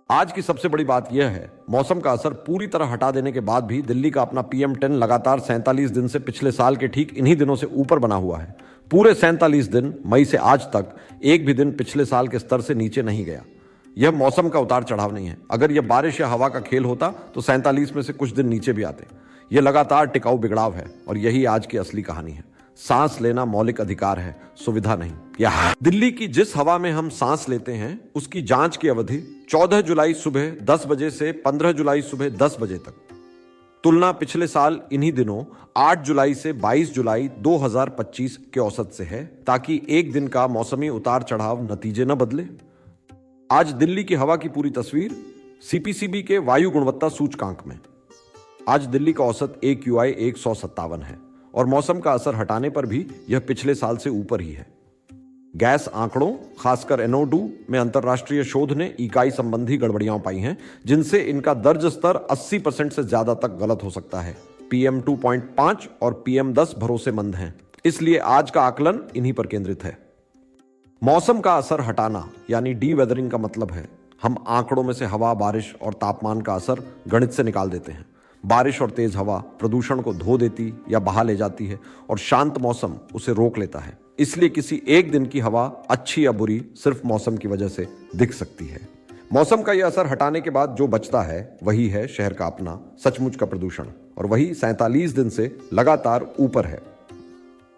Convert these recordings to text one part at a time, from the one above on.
आज की सबसे बड़ी बात यह है, मौसम का असर पूरी तरह हटा देने के बाद भी दिल्ली का अपना PM10 लगातार 47 दिन से पिछले साल के ठीक इन्हीं दिनों से ऊपर बना हुआ है। पूरे 47 दिन मई से आज तक एक भी दिन पिछले साल के स्तर से नीचे नहीं गया। यह मौसम का उतार चढ़ाव नहीं है। अगर यह बारिश या हवा का खेल होता तो 47 में से कुछ दिन नीचे भी आते। यह लगातार टिकाऊ बिगड़ाव है और यही आज की असली कहानी है। सांस लेना मौलिक अधिकार है, सुविधा नहीं। यह दिल्ली की जिस हवा में हम सांस लेते हैं उसकी जांच की अवधि 14 जुलाई सुबह 10 बजे से 15 जुलाई सुबह 10 बजे तक। तुलना पिछले साल इन्हीं दिनों 8 जुलाई से 22 जुलाई 2025 के औसत से है, ताकि एक दिन का मौसमी उतार चढ़ाव नतीजे न बदले। आज दिल्ली की हवा की पूरी तस्वीर CPCB के वायु गुणवत्ता सूचकांक में। आज दिल्ली का औसत AQI 157 है और मौसम का असर हटाने पर भी यह पिछले साल से ऊपर ही है। गैस आंकड़ों, खासकर NO2 में अंतर्राष्ट्रीय शोध ने इकाई संबंधी गड़बड़ियां पाई हैं, जिनसे इनका दर्ज स्तर 80% से ज्यादा तक गलत हो सकता है। PM2.5 और PM10 भरोसेमंद हैं, इसलिए आज का आकलन इन्हीं पर केंद्रित है। मौसम का असर हटाना यानी डी-वेदरिंग का मतलब है हम आंकड़ों में से हवा, बारिश और तापमान का असर गणित से निकाल देते हैं। बारिश और तेज हवा प्रदूषण को धो देती या बहा ले जाती है और शांत मौसम उसे रोक लेता है। इसलिए किसी एक दिन की हवा अच्छी या बुरी सिर्फ मौसम की वजह से दिख सकती है। मौसम का यह असर हटाने के बाद जो बचता है वही है शहर का अपना सचमुच का प्रदूषण, और वही 47 दिन से लगातार ऊपर है।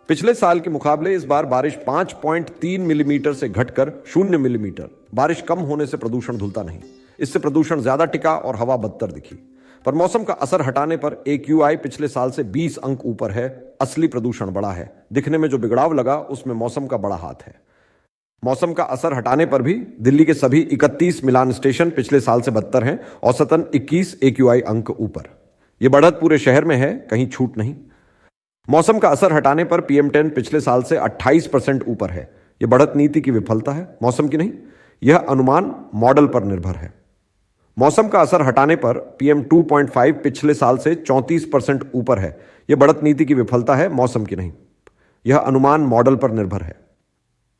पिछले साल के मुकाबले इस बार बारिश 5.3 मिलीमीटर से घटकर 0 मिलीमीटर। बारिश कम होने से प्रदूषण धुलता नहीं, इससे प्रदूषण ज्यादा टिका और हवा बदतर दिखी। पर मौसम का असर हटाने पर AQI पिछले साल से 20 अंक ऊपर है। असली प्रदूषण बड़ा है। दिखने में जो बिगड़ाव लगा उसमें मौसम का बड़ा हाथ है। मौसम का असर हटाने पर भी दिल्ली के सभी 31 मिलान स्टेशन पिछले साल से बदतर हैं, औसतन 21 AQI अंक ऊपर। यह बढ़त पूरे शहर में है, कहीं छूट नहीं। मौसम का असर हटाने पर PM10 पिछले साल से 28% ऊपर है। यह बढ़त नीति की विफलता है, मौसम की नहीं। यह अनुमान मॉडल पर निर्भर है। मौसम का असर हटाने पर PM2.5 पिछले साल से 34% ऊपर है। यह बढ़त नीति की विफलता है, मौसम की नहीं। यह अनुमान मॉडल पर निर्भर है।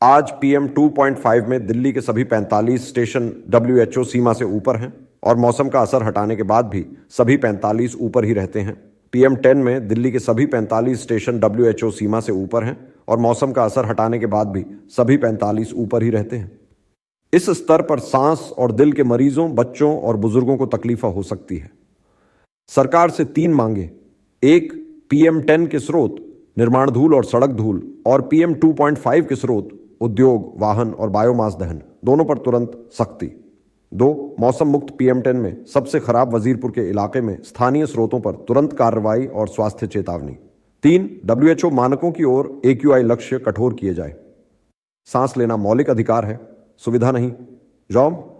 आज PM2.5 में दिल्ली के सभी 45 स्टेशन WHO सीमा से ऊपर हैं और मौसम का असर हटाने के बाद भी सभी 45 ऊपर ही रहते हैं। PM10 में दिल्ली के सभी 45 स्टेशन WHO सीमा से ऊपर हैं और मौसम का असर हटाने के बाद भी सभी 45 ऊपर ही रहते हैं। इस स्तर पर सांस और दिल के मरीजों, बच्चों और बुजुर्गों को तकलीफ हो सकती है। सरकार से 3 मांगे। 1, PM10 के स्रोत निर्माण धूल और सड़क धूल, और PM2.5 के स्रोत उद्योग, वाहन और बायोमास दहन, दोनों पर तुरंत सख्ती। 2, मौसम मुक्त PM10 में सबसे खराब वजीरपुर के इलाके में स्थानीय स्रोतों पर तुरंत कार्रवाई और स्वास्थ्य चेतावनी। 3, WHO मानकों की ओर AQI लक्ष्य कठोर किए जाए। सांस लेना मौलिक अधिकार है, सुविधा नहीं। जॉब